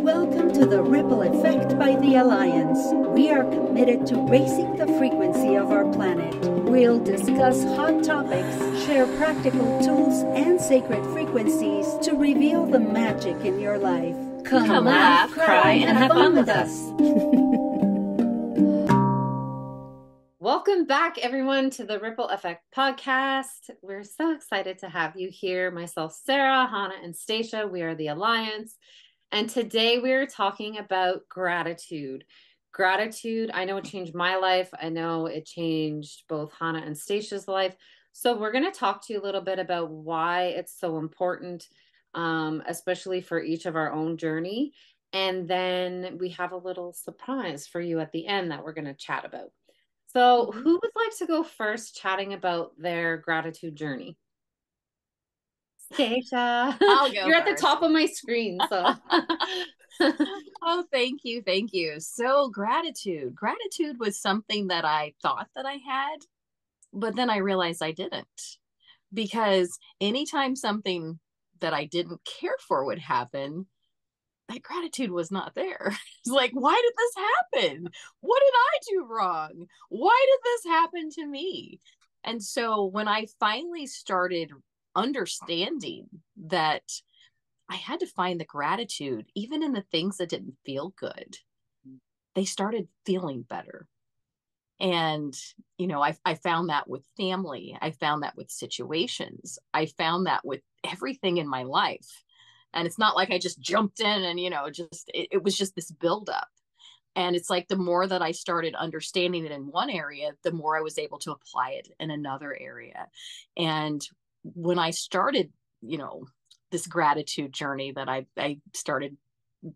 Welcome to the Ripple Effect by the Alliance. We are committed to raising the frequency of our planet. We'll discuss hot topics, share practical tools and sacred frequencies to reveal the magic in your life. Come laugh, cry, and have fun with us. Welcome back, everyone, to the Ripple Effect podcast. We're so excited to have you here. Myself, Sarah, Hannah, and Stacia. We are the Alliance. And today we're talking about gratitude. Gratitude, I know it changed my life. I know it changed both Hannah and Stacia's life. So we're going to talk to you a little bit about why it's so important, especially for each of our own journey. And then we have a little surprise for you at the end that we're going to chat about. So who would like to go first chatting about their gratitude journey? Stacia, I'll go you're first. at the top of my screen. So Oh, thank you. Thank you. So gratitude. Gratitude was something that I thought that I had, but then I realized I didn't. Because anytime something that I didn't care for would happen, that gratitude was not there. It's like, why did this happen? What did I do wrong? Why did this happen to me? And so when I finally started understanding that I had to find the gratitude, even in the things that didn't feel good, they started feeling better. And, I found that with family. I found that with situations. I found that with everything in my life. And it's not like I just jumped in and, it was just this buildup. And it's like the more that I started understanding it in one area, the more I was able to apply it in another area. And when I started, this gratitude journey that I started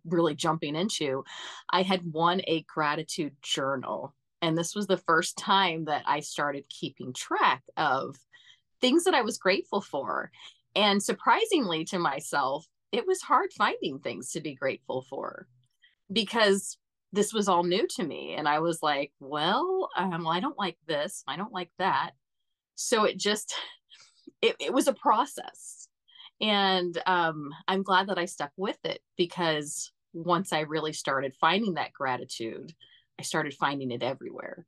really jumping into, I had won a gratitude journal. And this was the first time that I started keeping track of things that I was grateful for. And surprisingly to myself, it was hard finding things to be grateful for because this was all new to me. And I was like, well, I don't like this. I don't like that. So it was a process. And I'm glad that I stuck with it because once I really started finding that gratitude, I started finding it everywhere.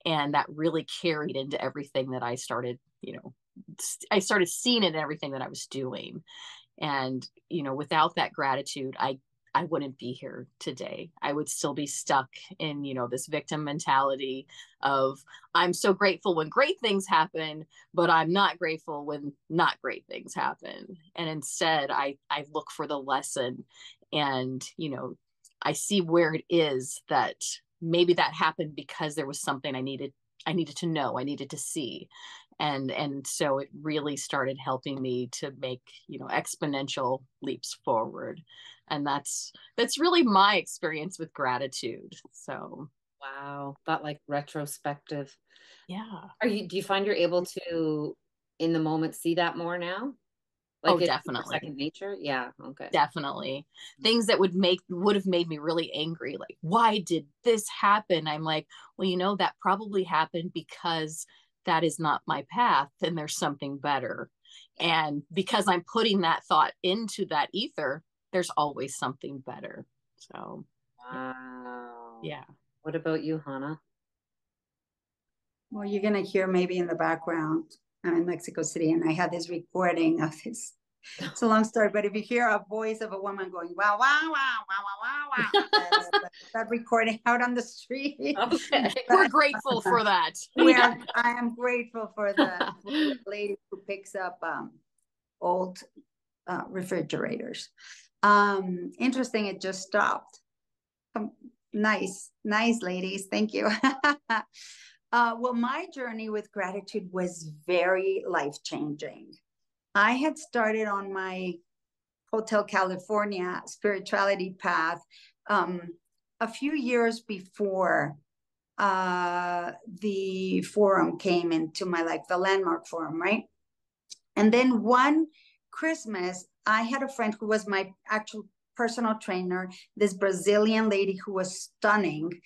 And that really carried into everything that I started, I started seeing it in everything that I was doing. And, without that gratitude, I wouldn't be here today. I would still be stuck in, this victim mentality of I'm so grateful when great things happen, but I'm not grateful when not great things happen. And instead, I look for the lesson and, I see where it is that maybe that happened because there was something I needed to know, I needed to see. And so it really started helping me to make, exponential leaps forward. And that's really my experience with gratitude. So, wow, that like retrospective. yeah. Do you find you're able to in the moment see that more now? Like definitely. Second nature? Yeah. Okay. Definitely. Things that would have made me really angry. Like, why did this happen? I'm like, well, that probably happened because that is not my path and there's something better. And because I'm putting that thought into that ether, there's always something better. So, wow. Yeah. What about you, Hannah? Well, you're going to hear maybe in the background. I'm in Mexico City and I had this recording of this. It's a long story, but if you hear a voice of a woman going, wow, wow, wow, wow, wow, wow, wow, that recording out on the street. Okay. We're grateful for that. I am grateful for the lady who picks up old refrigerators. Interesting, it just stopped. Nice, ladies. Thank you. Well, my journey with gratitude was very life-changing. I had started on my Hotel California spirituality path a few years before the forum came into my life, the Landmark Forum, right? And then one Christmas, I had a friend who was my actual personal trainer, this Brazilian lady who was stunning.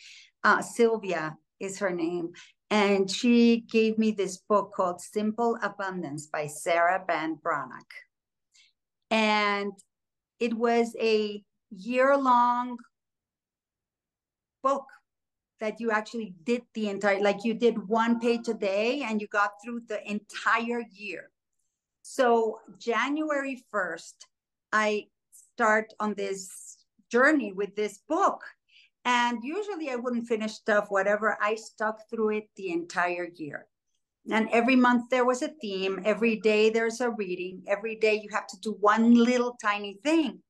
Sylvia is her name. And she gave me this book called Simple Abundance by Sarah Van Brannock. And it was a year-long book that you actually did the entire, like you did 1 page a day and you got through the entire year. So January 1st, I start on this journey with this book. And usually I wouldn't finish stuff, whatever. I stuck through it the entire year. And every month there was a theme. Every day there's a reading. Every day you have to do one little tiny thing.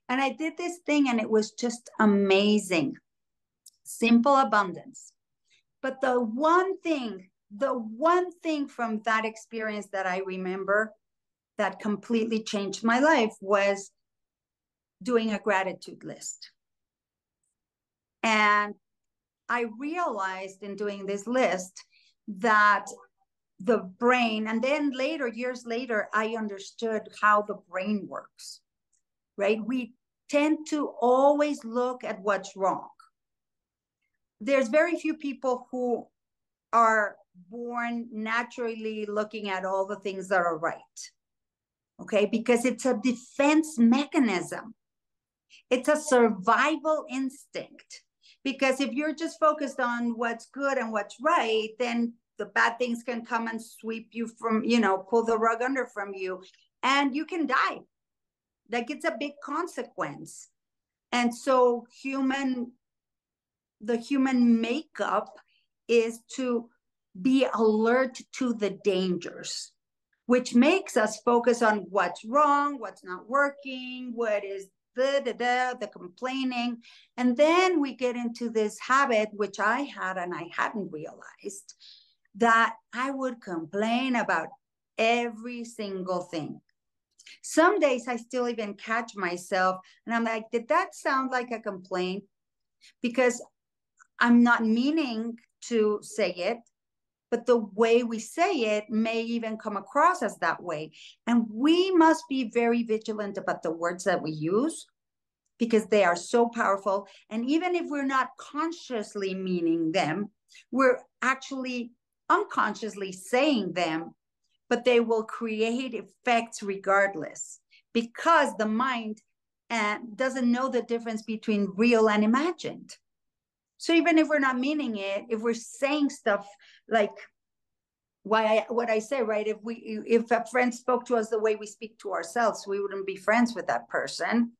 And I did this thing and it was just amazing. Simple abundance. But the one thing from that experience that I remember that completely changed my life was doing a gratitude list. And I realized in doing this list that the brain, and then later, years later, I understood how the brain works, right? We tend to always look at what's wrong. There's very few people who are born naturally looking at all the things that are right, okay? Because it's a defense mechanism. It's a survival instinct. Because if you're just focused on what's good and what's right, then the bad things can come and sweep you from, pull the rug under from you, and you can die. Like, it's a big consequence. And so the human makeup is to be alert to the dangers, which makes us focus on what's wrong, what's not working, what is the complaining. And then we get into this habit, which I had and I hadn't realized, that I would complain about every single thing. Some days I still even catch myself and I'm like, did that sound like a complaint? Because I'm not meaning to say it, but the way we say it may even come across as that way. And we must be very vigilant about the words that we use, because they are so powerful. And even if we're not consciously meaning them, we're actually unconsciously saying them, but they will create effects regardless, because the mind doesn't know the difference between real and imagined. So even if we're not meaning it, if we're saying stuff like what I say, right? If a friend spoke to us the way we speak to ourselves, we wouldn't be friends with that person.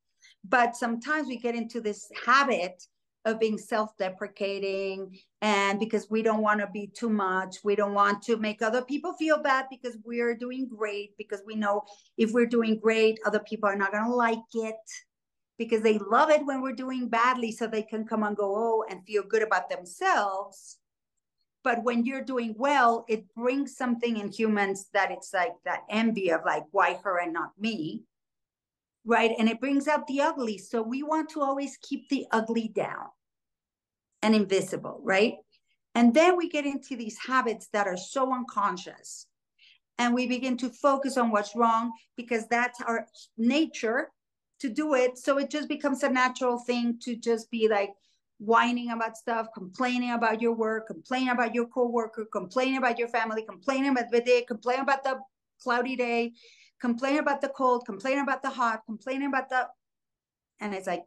But sometimes we get into this habit of being self-deprecating, and because we don't want to be too much, we don't want to make other people feel bad because we're doing great, because we know if we're doing great, other people are not going to like it, because they love it when we're doing badly, so they can come and go, and feel good about themselves. But when you're doing well, it brings something in humans that it's like that envy of like, why her and not me, right? And it brings out the ugly. So we want to always keep the ugly down and invisible, right? And then we get into these habits that are so unconscious, and we begin to focus on what's wrong because that's our nature to do it. So it just becomes a natural thing to just be like whining about stuff, complaining about your work, complaining about your coworker, complaining about your family, complaining about the day, complaining about the cloudy day, complaining about the cold, complaining about the hot, complaining about and it's like,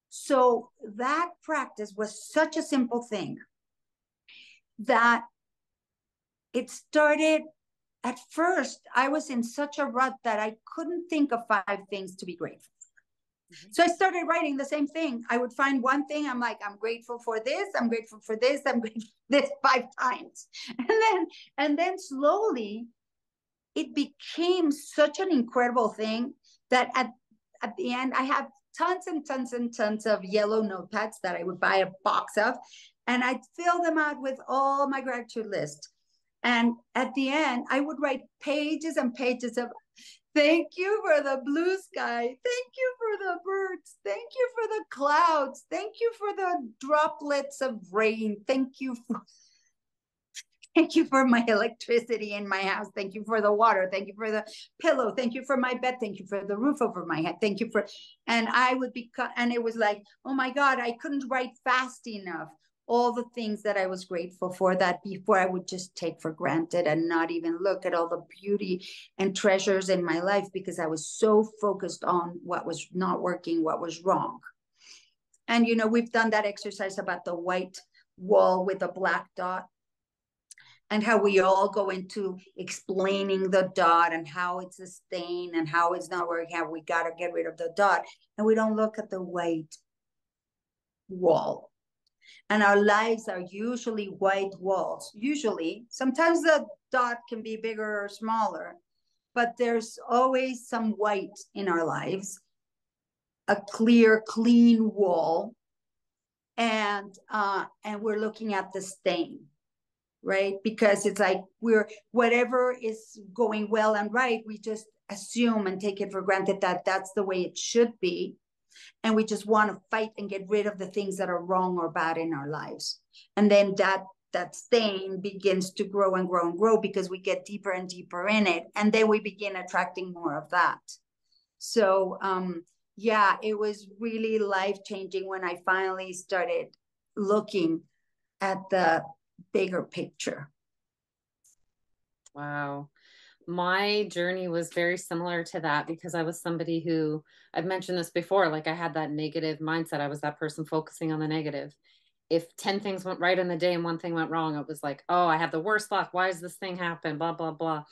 so that practice was such a simple thing that it started. At first, I was in such a rut that I couldn't think of 5 things to be grateful for. Mm-hmm. So I started writing the same thing. I would find one thing. I'm like, I'm grateful for this. I'm grateful for this. I'm grateful for this 5 times. And then slowly it became such an incredible thing that at the end, I had tons and tons and tons of yellow notepads that I would buy a box of, and I'd fill them out with all my gratitude list. And at the end, I would write pages and pages of thank you for the blue sky. Thank you for the birds. Thank you for the clouds. Thank you for the droplets of rain. Thank you for my electricity in my house. Thank you for the water. Thank you for the pillow. Thank you for my bed. Thank you for the roof over my head. Thank you for, and I would be, and it was like, oh my God, I couldn't write fast enough. all the things that I was grateful for that before I would just take for granted and not even look at all the beauty and treasures in my life because I was so focused on what was not working, what was wrong. And, you know, we've done that exercise about the white wall with a black dot and how we all go into explaining the dot and how it's a stain and how it's not working, how we got to get rid of the dot. And we don't look at the white wall. And our lives are usually white walls. Usually, sometimes the dot can be bigger or smaller, but there's always some white in our lives, a clear, clean wall. And we're looking at the stain, right? Because it's like we're whatever is going well and right, we just assume and take it for granted that that's the way it should be, and we just want to fight and get rid of the things that are wrong or bad in our lives. And then that stain begins to grow and grow and grow because we get deeper and deeper in it, and then we begin attracting more of that. So yeah, it was really life-changing when I finally started looking at the bigger picture. Wow. My journey was very similar to that because I was somebody who, I've mentioned this before, like I had that negative mindset. I was that person focusing on the negative. If 10 things went right in the day and one thing went wrong, it was like, oh, I have the worst luck. Why does this thing happen? Blah, blah, blah.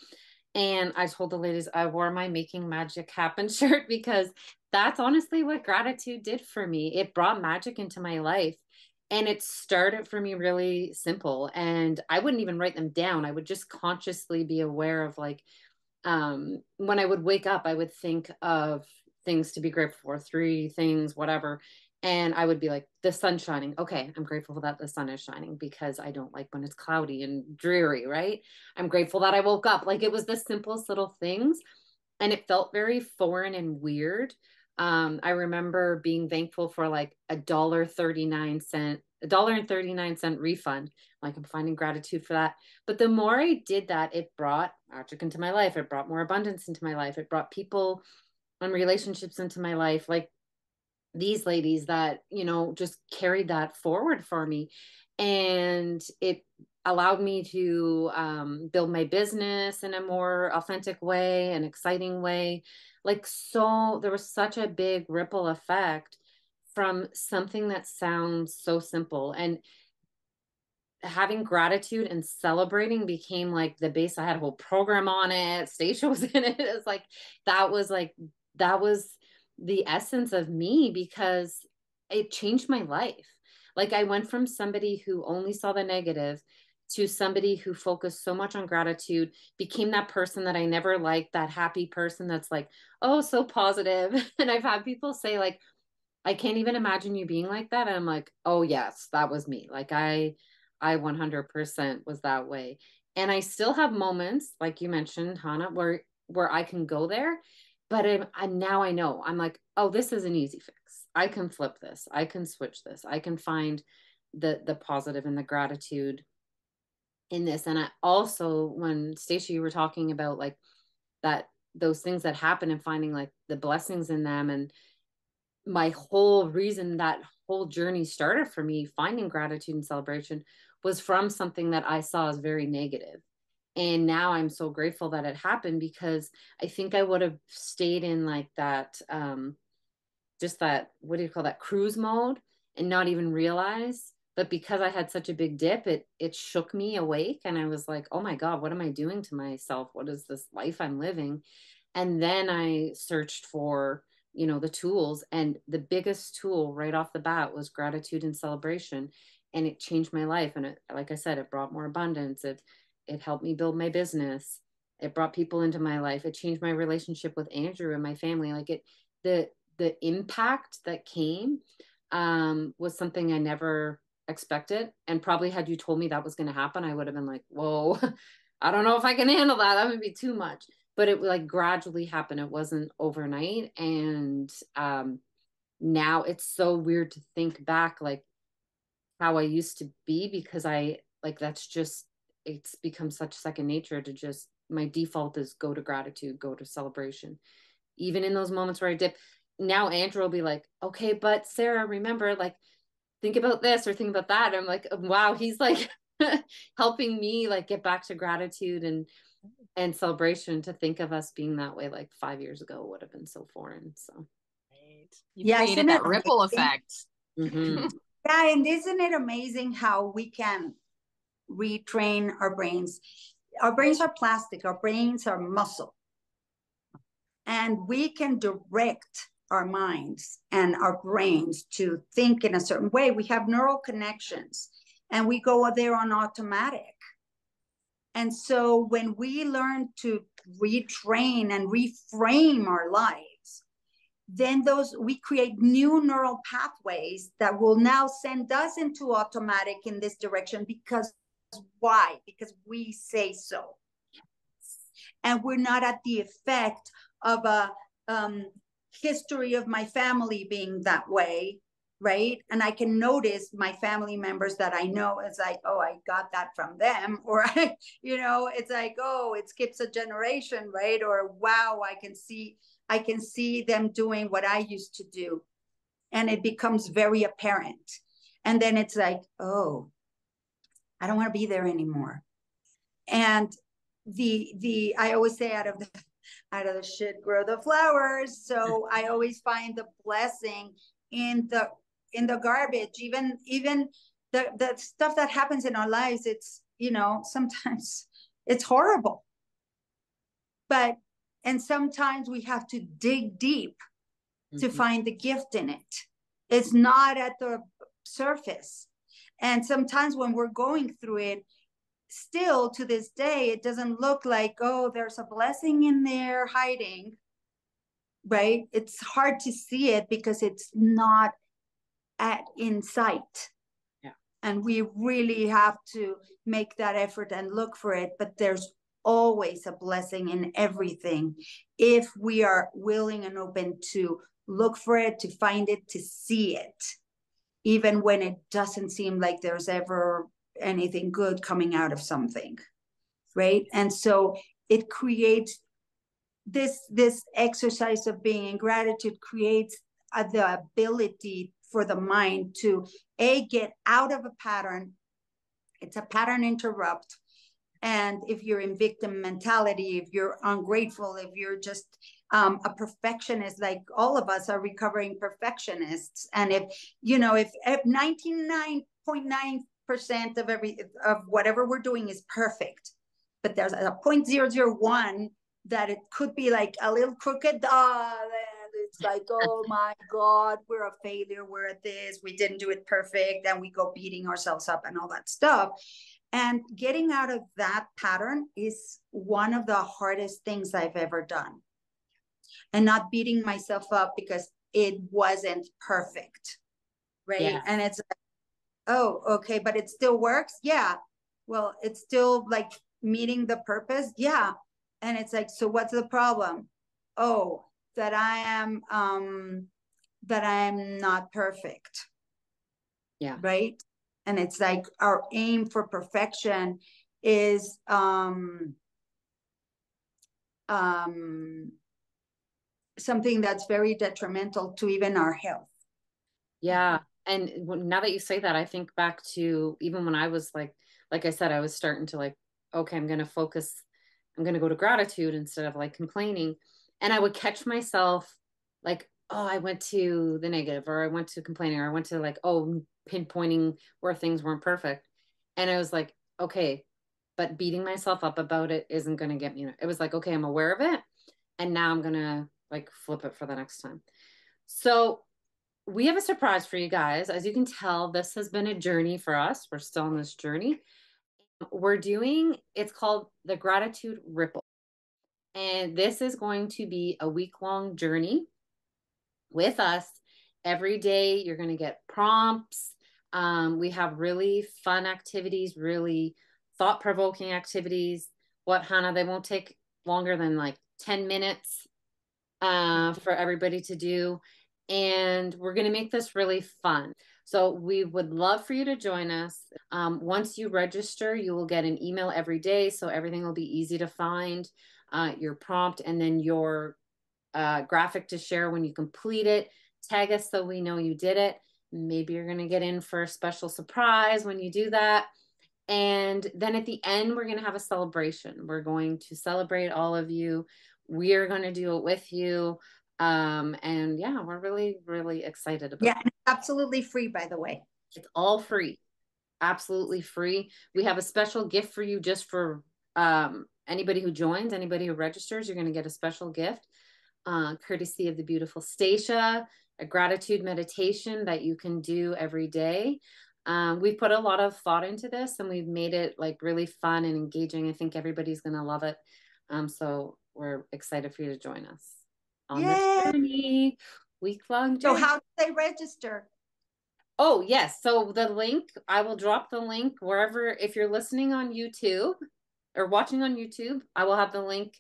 And I told the ladies I wore my Making Magic Happen shirt because that's honestly what gratitude did for me. It brought magic into my life. And it started for me really simple. And I wouldn't even write them down. I would just consciously be aware of like, when I would wake up, I would think of things to be grateful for, 3 things, whatever. And I would be like, the sun's shining. Okay, I'm grateful that the sun is shining because I don't like when it's cloudy and dreary, right? I'm grateful that I woke up. Like it was the simplest little things. And it felt very foreign and weird. I remember being thankful for like $1.39 refund. Like I'm finding gratitude for that. But the more I did that, it brought magic into my life. It brought more abundance into my life. It brought people and relationships into my life. Like these ladies that, you know, just carried that forward for me. And it allowed me to build my business in a more authentic way, an exciting way. Like, so there was such a big ripple effect from something that sounds so simple. And having gratitude and celebrating became like the base. I had a whole program on it. Stacia was in it. It's like, that was the essence of me because it changed my life. Like I went from somebody who only saw the negative to somebody who focused so much on gratitude, became that person that I never liked, that happy person that's like, oh, so positive. And I've had people say like, I can't even imagine you being like that. And I'm like, oh yes, that was me. Like I 100% was that way. And I still have moments, like you mentioned, Hannah, where I can go there, but now I know. I'm like, oh, this is an easy fix. I can flip this. I can switch this. I can find the positive and the gratitude in this. And I also, when Stacia, you were talking about like that, those things that happen and finding like the blessings in them, and my whole reason that whole journey started for me, finding gratitude and celebration, was from something that I saw as very negative. And now I'm so grateful that it happened because I think I would have stayed in like that, just that, what do you call that, cruise mode, and not even realize. But because I had such a big dip, it shook me awake. And I was like, oh my God, what am I doing to myself? What is this life I'm living? And then I searched for, you know, the tools, and the biggest tool right off the bat was gratitude and celebration. And it changed my life. And it, like I said, it brought more abundance. It helped me build my business. It brought people into my life. It changed my relationship with Andrew and my family. Like the impact that came was something I never expected. And probably had you told me that was going to happen, I would have been like, whoa, I don't know if I can handle that. That would be too much. But it like gradually happened. It wasn't overnight. And now it's so weird to think back like how I used to be, because I like, that's just, it's become such second nature to just, my default is go to gratitude, go to celebration. Even in those moments where I dip, now Andrew will be like, okay, but Sarah, remember, like, think about this or think about that. I'm like, wow, he's like helping me like get back to gratitude and celebration. To think of us being that way like 5 years ago would have been so foreign. So Right. You Yeah, created isn't it that ripple amazing? effect. mm-hmm. Yeah, and isn't it amazing how we can retrain our brains? Our brains are plastic, our brains are muscle, and we can direct our minds and our brains to think in a certain way. We have neural connections and we go there on automatic. And so when we learn to retrain and reframe our lives, then those we create new neural pathways that will now send us into automatic in this direction. Because why? Because we say so, and we're not at the effect of a history of my family being that way, right? And I can notice my family members that I know, it's like, oh, I got that from them, or it's like, oh, it skips a generation, right? Or wow, I can see them doing what I used to do, and it becomes very apparent. And then it's like, oh, I don't want to be there anymore. And the I always say, out of the shit grow the flowers. So I always find the blessing in the garbage. Even the stuff that happens in our lives, it's sometimes it's horrible, but and sometimes we have to dig deep to find the gift in it. It's not at the surface. And sometimes when we're going through it, still to this day, it doesn't look like, oh, there's a blessing in there hiding, right? It's hard to see it because it's not in sight. Yeah. And we really have to make that effort and look for it. But there's always a blessing in everything if we are willing and open to look for it, to find it, to see it, even when it doesn't seem like there's ever anything good coming out of something, right? And so it creates this exercise of being in gratitude creates the ability for the mind to get out of a pattern. It's a pattern interrupt. And if you're in victim mentality, if you're ungrateful, if you're just a perfectionist, like all of us are recovering perfectionists, and if 99.9% of whatever we're doing is perfect, but there's a 0.001 that it could be like a little crooked, and it's like, oh my God, we're a failure, we're at this, we didn't do it perfect, and we go beating ourselves up and all that stuff. And getting out of that pattern is one of the hardest things I've ever done. And not beating myself up because it wasn't perfect, right? Yeah. And it's like, oh, okay, but it still works? Yeah. Well, it's still like meeting the purpose? Yeah. And it's like, so what's the problem? Oh, that I am not perfect. Yeah. Right? And it's like our aim for perfection is something that's very detrimental to even our health. Yeah. And now that you say that, I think back to even when I was like I said, I was starting to like, okay, I'm going to go to gratitude instead of like complaining. And I would catch myself like, oh, I went to the negative, or I went to complaining, or I went to like, oh, pinpointing where things weren't perfect. And I was like, okay, but beating myself up about it isn't going to get me. It was like, okay, I'm aware of it. And now I'm going to like flip it for the next time. So we have a surprise for you guys. As you can tell, this has been a journey for us. We're still on this journey. It's called the Gratitude Ripple. And this is going to be a week-long journey with us. Every day, you're going to get prompts. We have really fun activities, really thought-provoking activities. Hannah, they won't take longer than like 10 minutes for everybody to do. And we're going to make this really fun. So we would love for you to join us. Once you register, you will get an email every day. So everything will be easy to find, your prompt, and then your graphic to share when you complete it. Tag us so we know you did it. Maybe you're going to get in for a special surprise when you do that. And then at the end, we're going to have a celebration. We're going to celebrate all of you. We are going to do it with you. And yeah, we're really, really excited about it. Yeah, absolutely free, by the way. It's all free. Absolutely free. We have a special gift for you just for anybody who joins, anybody who registers. You're going to get a special gift, courtesy of the beautiful Stacia, a gratitude meditation that you can do every day. We've put a lot of thought into this, and we've made it like really fun and engaging. I think everybody's going to love it. So we're excited for you to join us on this journey, week-long journey. So how do they register? Oh, yes. So the link, I will drop the link wherever, if you're listening on YouTube or watching on YouTube, I will have the link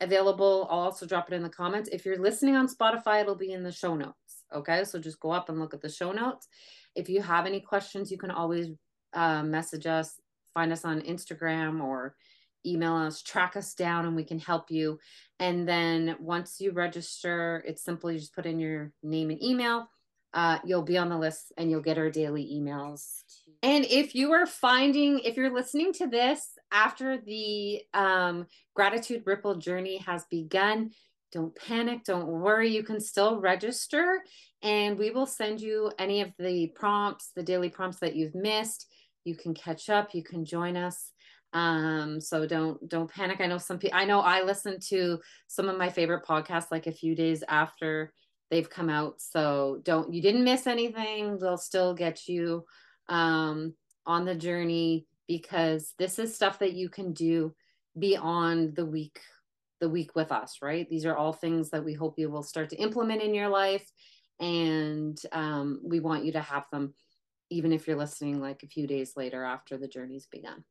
available. I'll also drop it in the comments. If you're listening on Spotify, it'll be in the show notes. Okay. So just go up and look at the show notes. If you have any questions, you can always message us, find us on Instagram or email us, track us down, and we can help you. And then once you register, it's simply just put in your name and email. You'll be on the list and you'll get our daily emails. And if you're listening to this after the gratitude ripple journey has begun, don't panic, don't worry. You can still register, and we will send you any of the prompts, the daily prompts that you've missed. You can catch up, you can join us. So don't panic. I know I listened to some of my favorite podcasts like a few days after they've come out. So you didn't miss anything. They'll still get you on the journey, because this is stuff that you can do beyond the week with us, right? These are all things that we hope you will start to implement in your life. And we want you to have them, even if you're listening like a few days later after the journey's begun.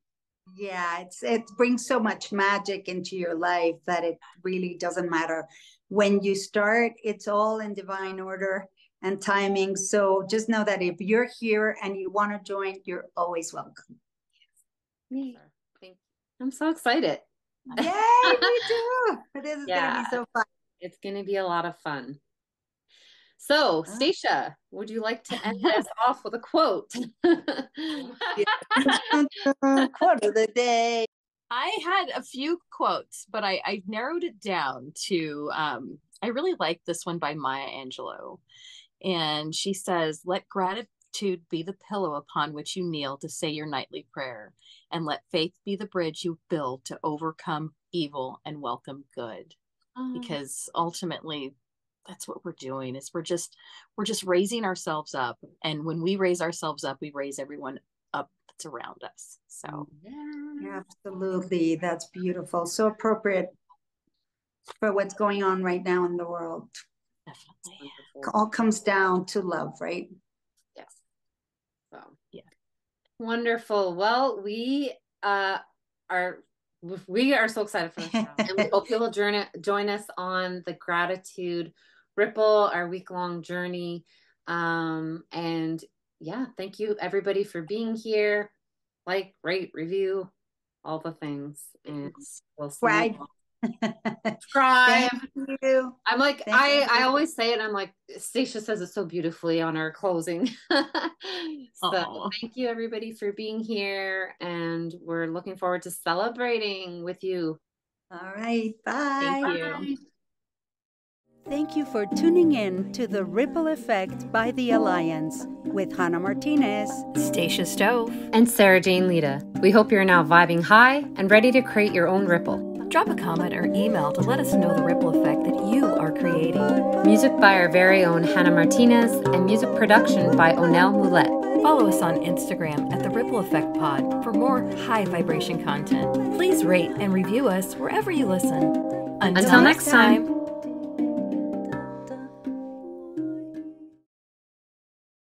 Yeah, it brings so much magic into your life that it really doesn't matter when you start. It's all in divine order and timing. So just know that if you're here and you want to join, you're always welcome. Me. I'm so excited. Yay, me too. This is going to be so fun. It's going to be a lot of fun. So, Stacia, would you like to end us off with a quote? Quote of the day. I had a few quotes, but I narrowed it down to, I really like this one by Maya Angelou. And she says, "Let gratitude be the pillow upon which you kneel to say your nightly prayer, and let faith be the bridge you build to overcome evil and welcome good." Because ultimately, that's what we're doing, is we're just raising ourselves up. And when we raise ourselves up, we raise everyone up that's around us. So yeah, absolutely. That's beautiful. So appropriate for what's going on right now in the world. Definitely. It all comes down to love, right? Yes. So yeah. Wonderful. Well, we are so excited for this. And we hope you'll join us on the gratitude ripple, our week-long journey. And yeah, thank you everybody for being here. Like, rate, review, all the things. And we'll see you. Subscribe. Thank you. I'm like, I always say it. I'm like, Stacia says it so beautifully on our closing. So thank you everybody for being here, and we're looking forward to celebrating with you. All right. Bye. Thank you. Thank you for tuning in to The Ripple Effect by The Alliance with Hannah Martinez, Stacia Stove, and Sarah Jane Lita. We hope you're now vibing high and ready to create your own ripple. Drop a comment or email to let us know the ripple effect that you are creating. Music by our very own Hannah Martinez, and music production by Onel Moulet. Follow us on Instagram at The Ripple Effect Pod for more high vibration content. Please rate and review us wherever you listen. Until next time.